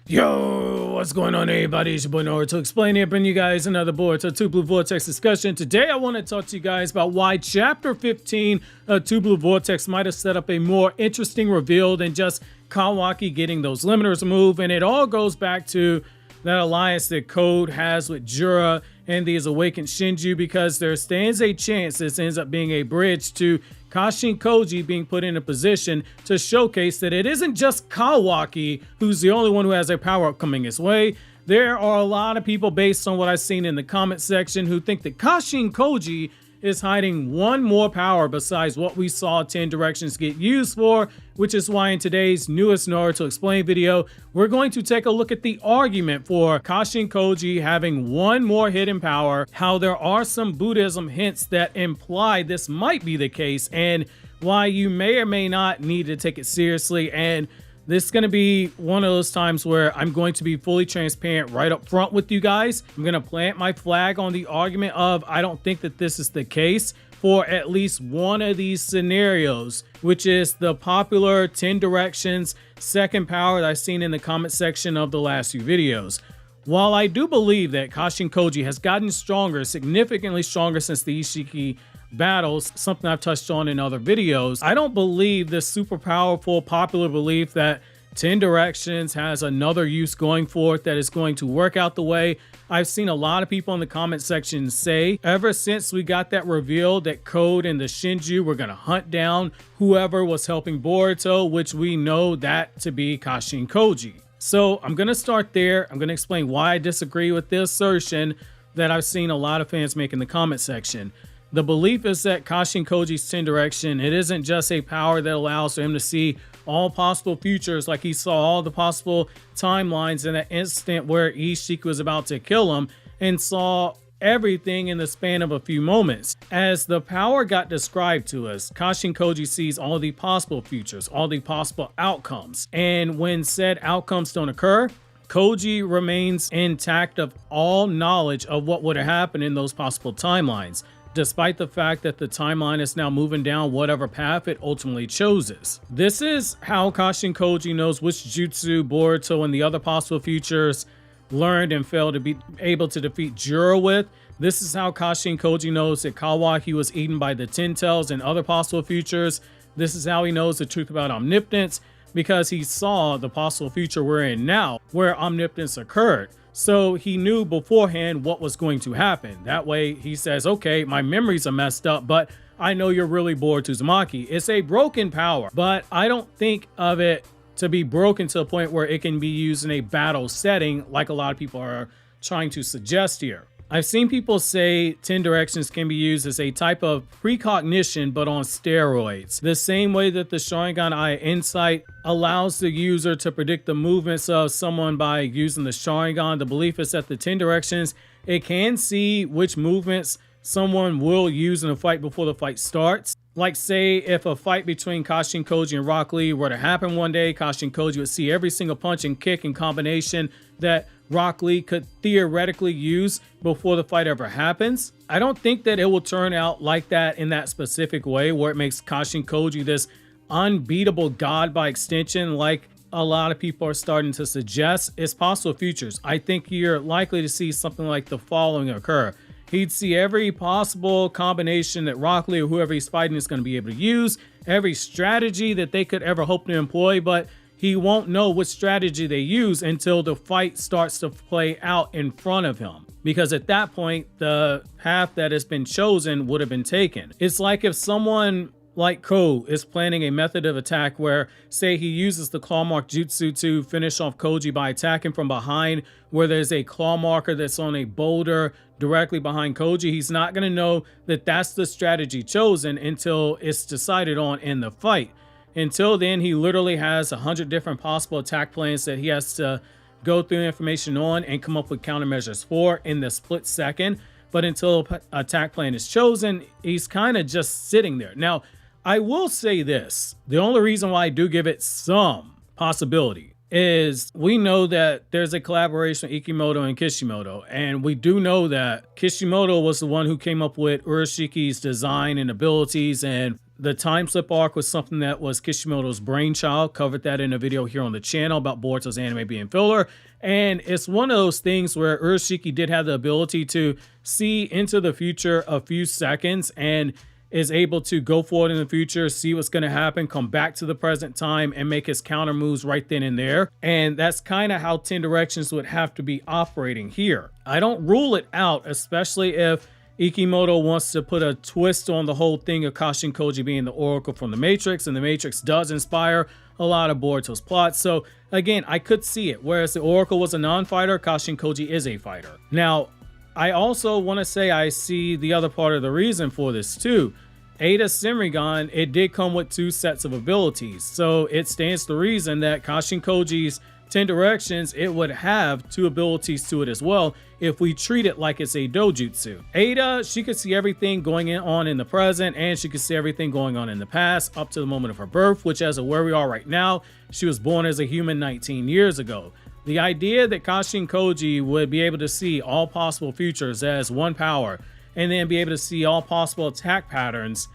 Yo, what's going on, everybody? It's your boy Naruto explain here, bring you guys another Boruto 2 Blue Vortex discussion. Today I want to talk to you guys about why chapter 15 of 2 Blue Vortex might have set up a more interesting reveal than just Kawaki getting those limiters removed, and it all goes back to that alliance that Code has with Jura and these awakened Shinju, because there stands a chance this ends up being a bridge to Kashin Koji being put in a position to showcase that it isn't just Kawaki who's the only one who has a power-up coming his way. There are a lot of people, based on what I've seen in the comment section, who think that Kashin Koji is hiding one more power besides what we saw 10 Directions get used for, which is why in today's newest Naruto Explain video, we're going to take a look at the argument for Kashin Koji having one more hidden power, how there are some Buddhism hints that imply this might be the case, and why you may or may not need to take it seriously. And this is going to be one of those times where I'm going to be fully transparent right up front with you guys. I'm going to plant my flag on the argument of I don't think that this is the case for at least one of these scenarios, which is the popular 10 Directions second power that I've seen in the comment section of the last few videos. While I do believe that Kashin Koji has gotten stronger, significantly stronger since the Ishiki battles, something I've touched on in other videos, I don't believe this super powerful popular belief that 10 Directions has another use going for it that is going to work out the way I've seen a lot of people in the comment section say. Ever since we got that reveal that Code and the Shinju were going to hunt down whoever was helping Boruto, which we know that to be Kashin Koji. So I'm going to start there. I'm going to explain why I disagree with this assertion that I've seen a lot of fans make in the comment section. The belief is that Kashin Koji's 10 Direction, it isn't just a power that allows for him to see all possible futures, like he saw all the possible timelines in that instant where Ishiki was about to kill him, and saw everything in the span of a few moments. As the power got described to us, Kashin Koji sees all the possible futures, all the possible outcomes, and when said outcomes don't occur, Koji remains intact of all knowledge of what would have happened in those possible timelines, despite the fact that the timeline is now moving down whatever path it ultimately chooses. This is how Kashin Koji knows which jutsu Boruto and the other possible futures learned and failed to be able to defeat Jura with. This is how Kashin Koji knows that Kawaki was eaten by the Ten Tails and other possible futures. This is how he knows the truth about omnipotence, because he saw the possible future we're in now, where omnipotence occurred. So he knew beforehand what was going to happen. That way he says, okay, my memories are messed up, but I know you're really bored, Uzumaki. It's a broken power, but I don't think of it to be broken to a point where it can be used in a battle setting like a lot of people are trying to suggest here. I've seen people say 10 Directions can be used as a type of precognition, but on steroids. The same way that the Sharingan Eye Insight allows the user to predict the movements of someone by using the Sharingan. The belief is that the 10 Directions, it can see which movements someone will use in a fight before the fight starts. Like, say if a fight between Kashin Koji and Rock Lee were to happen one day, Kashin Koji would see every single punch and kick and combination that Rock Lee could theoretically use before the fight ever happens. I don't think that it will turn out like that in that specific way, where it makes Kashin Koji this unbeatable god by extension, like a lot of people are starting to suggest. It's possible futures. I think you're likely to see something like the following occur. He'd see every possible combination that Rock Lee or whoever he's fighting is going to be able to use, every strategy that they could ever hope to employ, but he won't know which strategy they use until the fight starts to play out in front of him. Because at that point, the path that has been chosen would have been taken. It's like if someone like Ko is planning a method of attack where, say, he uses the claw mark jutsu to finish off Koji by attacking from behind, where there's a claw marker that's on a boulder directly behind Koji. He's not going to know that that's the strategy chosen until it's decided on in the fight. Until then, he literally has 100 different possible attack plans that he has to go through information on and come up with countermeasures for in the split second. But until attack plan is chosen, he's kind of just sitting there. Now, I will say this, the only reason why I do give it some possibility is we know that there's a collaboration with Ikimoto and Kishimoto, and we do know that Kishimoto was the one who came up with Urashiki's design and abilities, and The time slip arc was something that was Kishimoto's brainchild. Covered that in a video here on the channel about Boruto's anime being filler. And it's one of those things where Urashiki did have the ability to see into the future a few seconds and is able to go forward in the future, see what's going to happen, come back to the present time, and make his counter moves right then and there. And that's kind of how 10 Directions would have to be operating here. I don't rule it out, especially if Ikimoto wants to put a twist on the whole thing of Kashin Koji being the Oracle from the Matrix, and the Matrix does inspire a lot of Boruto's plots. So again, I could see it. Whereas the Oracle was a non-fighter, Kashin Koji is a fighter. Now, I also want to say I see the other part of the reason for this too. Ada's Rinnegan, it did come with 2 sets of abilities. So it stands to reason that Kashin Koji's 10 Directions, it would have 2 abilities to it as well if we treat it like it's a dojutsu. Ada, she could see everything going on in the present, and she could see everything going on in the past up to the moment of her birth, which as of where we are right now, she was born as a human 19 years ago. The idea that Kashin Koji would be able to see all possible futures as one power and then be able to see all possible attack patterns,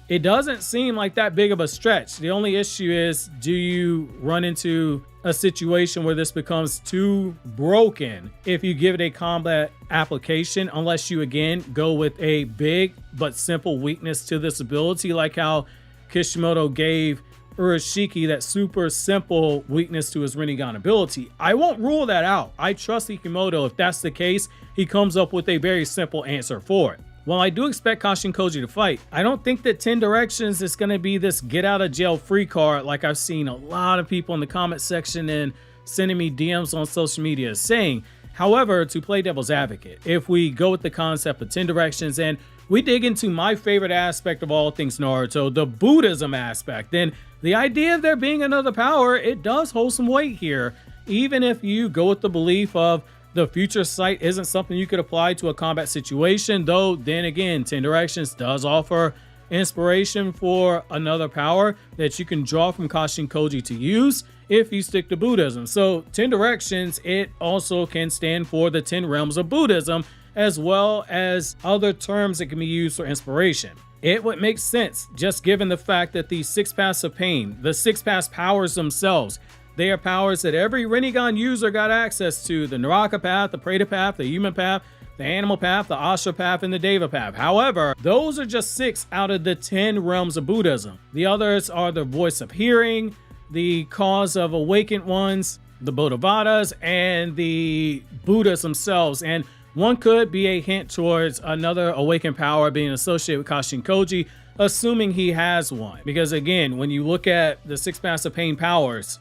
it doesn't seem like that big of a stretch. The only issue is, do you run into a situation where this becomes too broken if you give it a combat application, unless you again go with a big but simple weakness to this ability, like how Kishimoto gave Urashiki that super simple weakness to his Rinnegan ability. I won't rule that out. I trust Ikimoto. If that's the case, he comes up with a very simple answer for it. While I do expect Kashin Koji to fight, I don't think that 10 Directions is going to be this get out of jail free card like I've seen a lot of people in the comment section and sending me DMs on social media saying. However, to play devil's advocate, if we go with the concept of 10 Directions and we dig into my favorite aspect of all things Naruto, the Buddhism aspect, then the idea of there being another power, it does hold some weight here. Even if you go with the belief of the future sight isn't something you could apply to a combat situation, though then again, 10 Directions does offer inspiration for another power that you can draw from Kashin Koji to use if you stick to Buddhism. So 10 Directions, it also can stand for the 10 realms of Buddhism, as well as other terms that can be used for inspiration. It would make sense just given the fact that the 6 paths of pain, the 6 paths powers themselves, they are powers that every Rinnegan user got access to: the Naraka path, the Preta path, the human path, the animal path, the Ashra path, and the Deva path. However, those are just 6 out of the 10 realms of Buddhism. The others are the voice of hearing, the cause of awakened ones, the Bodhisattvas, and the Buddhas themselves. And one could be a hint towards another awakened power being associated with Kashin Koji, assuming he has one. Because again, when you look at the 6 paths of pain powers,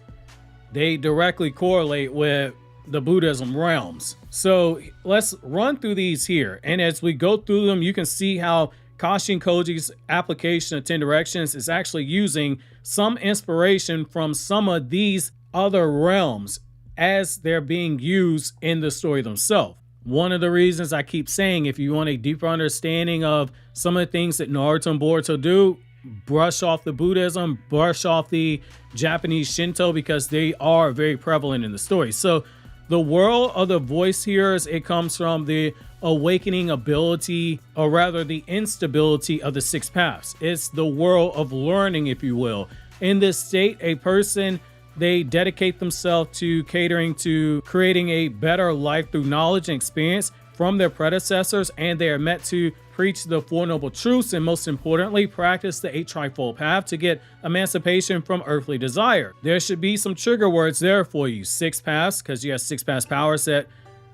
they directly correlate with the Buddhism realms. So let's run through these here. And as we go through them, you can see how Kashin Koji's application of 10 Directions is actually using some inspiration from some of these other realms as they're being used in the story themselves. One of the reasons I keep saying, if you want a deeper understanding of some of the things that Naruto and Boruto do, brush off the Buddhism, brush off the Japanese Shinto, because they are very prevalent in the story. So the world of the voice hearers, it comes from the awakening ability, or rather the instability of the 6 paths. It's the world of learning, if you will. In this state, a person, they dedicate themselves to catering to creating a better life through knowledge and experience from their predecessors, and they are meant to preach the 4 noble truths, and most importantly, practice the 8 trifold path to get emancipation from earthly desire. There should be some trigger words there for you. 6 paths, because you have 6 paths powers that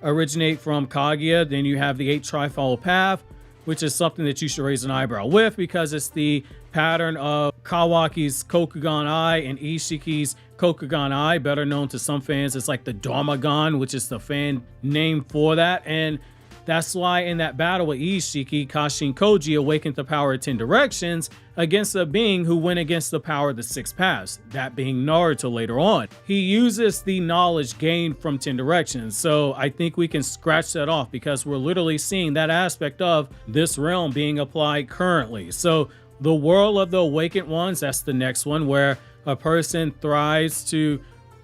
originate from Kaguya. Then you have the 8 trifold path, which is something that you should raise an eyebrow with, because it's the pattern of Kawaki's Kokugan Eye and Ishiki's Kokugan Eye, better known to some fans as like the Dharmagon, which is the fan name for that. And that's why in that battle with Ishiki, Kashin Koji awakened the power of 10 Directions against a being who went against the power of the 6 paths, that being Naruto later on. He uses the knowledge gained from 10 Directions. So I think we can scratch that off, because we're literally seeing that aspect of this realm being applied currently. So the world of the awakened ones, that's the next one, where a person thrives to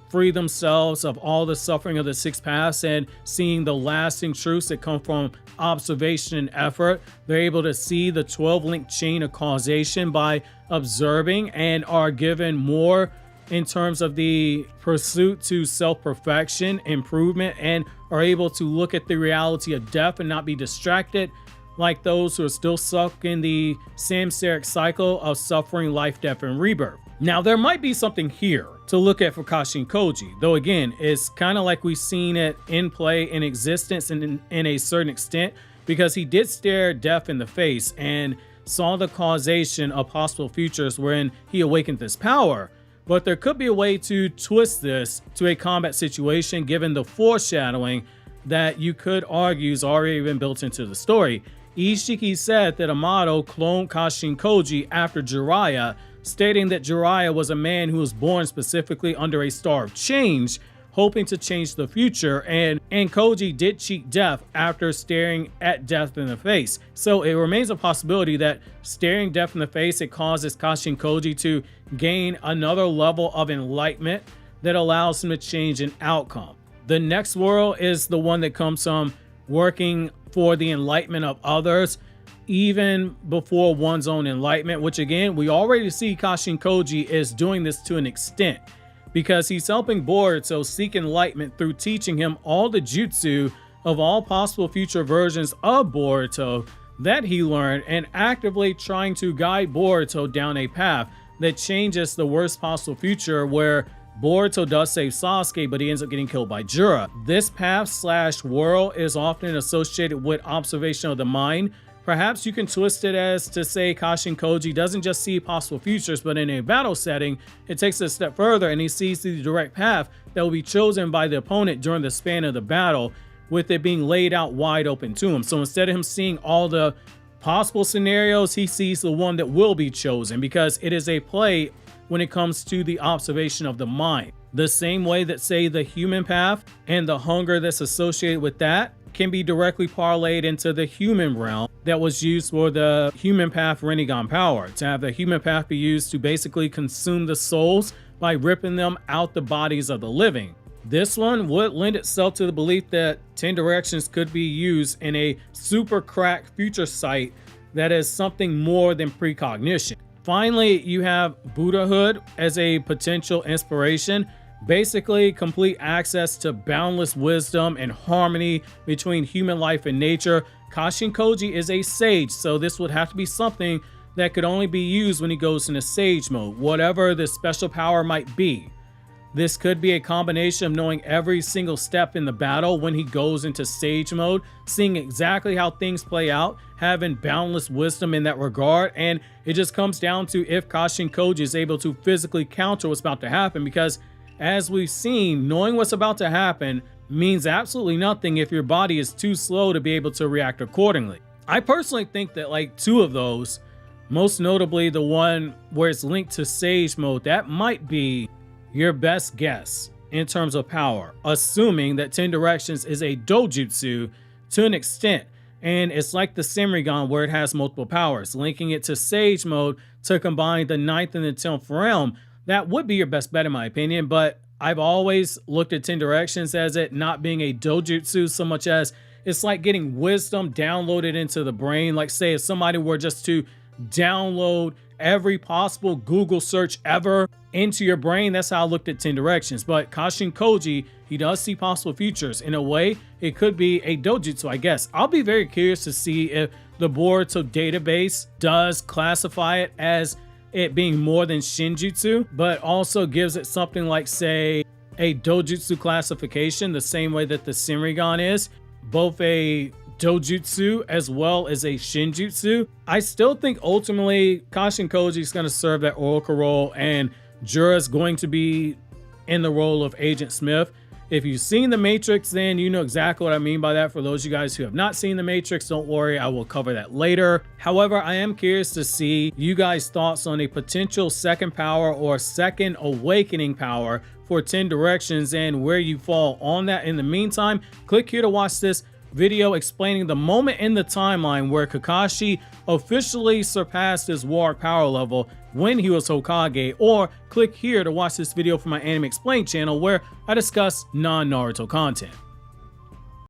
free themselves of all the suffering of the six paths and seeing the lasting truths that come from observation and effort. They're able to see the 12-link chain of causation by observing, and are given more in terms of the pursuit to self-perfection, improvement, and are able to look at the reality of death and not be distracted like those who are still stuck in the samsaric cycle of suffering, life, death, and rebirth. Now, there might be something here to look at for Kashin Koji, though again, it's kind of like we've seen it in play, in existence, and in a certain extent, because he did stare death in the face and saw the causation of possible futures wherein he awakened this power. But there could be a way to twist this to a combat situation, given the foreshadowing that you could argue is already been built into the story. Ishiki said that Amato cloned Kashin Koji after Jiraiya, stating that Jiraiya was a man who was born specifically under a star of change, hoping to change the future, and Koji did cheat death after staring at death in the face. So it remains a possibility that staring death in the face, it causes Kashin Koji to gain another level of enlightenment that allows him to change an outcome. The next world is the one that comes from working for the enlightenment of others, even before one's own enlightenment, which again, we already see Kashin Koji is doing this to an extent, because he's helping Boruto seek enlightenment through teaching him all the jutsu of all possible future versions of Boruto that he learned, and actively trying to guide Boruto down a path that changes the worst possible future, where Boruto does save Sasuke, but he ends up getting killed by Jura. This path/world is often associated with observation of the mind. Perhaps you can twist it as to say Kashin Koji doesn't just see possible futures, but in a battle setting, it takes it a step further and he sees the direct path that will be chosen by the opponent during the span of the battle, with it being laid out wide open to him. So instead of him seeing all the possible scenarios, he sees the one that will be chosen, because it is a play when it comes to the observation of the mind. The same way that, say, the human path and the hunger that's associated with that can be directly parlayed into the human realm that was used for the human path rinnegan power, to have the human path be used to basically consume the souls by ripping them out the bodies of the living. This one would lend itself to the belief that 10 directions could be used in a super cracked future sight that is something more than precognition. Finally, you have Buddhahood as a potential inspiration. Basically, complete access to boundless wisdom and harmony between human life and nature. Kashin Koji is a sage, so this would have to be something that could only be used when he goes into sage mode, whatever the special power might be. This could be a combination of knowing every single step in the battle when he goes into sage mode, seeing exactly how things play out, having boundless wisdom in that regard, and it just comes down to if Kashin Koji is able to physically counter what's about to happen, because as we've seen, knowing what's about to happen means absolutely nothing if your body is too slow to be able to react accordingly. I personally think that like two of those, most notably the one where it's linked to sage mode, that might be your best guess in terms of power, assuming that 10 directions is a dojutsu to an extent, and it's like the Rinnegan where it has multiple powers. Linking it to sage mode to combine the 9th and the 10th realm, that would be your best bet in my opinion, but I've always looked at 10 directions as it not being a dojutsu so much as it's like getting wisdom downloaded into the brain. Like say if somebody were just to download every possible Google search ever into your brain, that's how I looked at 10 directions. But Kashin Koji, he does see possible futures. In a way, it could be a dojutsu, I guess. I'll be very curious to see if the Boruto database does classify it as it being more than shinjutsu, but also gives it something like, say, a dojutsu classification, the same way that the Rinnegan is, both a dojutsu as well as a shinjutsu. I still think ultimately Kashin Koji is going to serve that oracle role, and Jura is going to be in the role of Agent Smith. If you've seen The Matrix, then you know exactly what I mean by that. For those of you guys who have not seen The Matrix, don't worry, I will cover that later. However, I am curious to see you guys' thoughts on a potential second power or second awakening power for 10 directions and where you fall on that. In the meantime, click here to watch this video explaining the moment in the timeline where Kakashi officially surpassed his Warrior power level when he was Hokage, or click here to watch this video from my Anime Explained channel where I discuss non-Naruto content.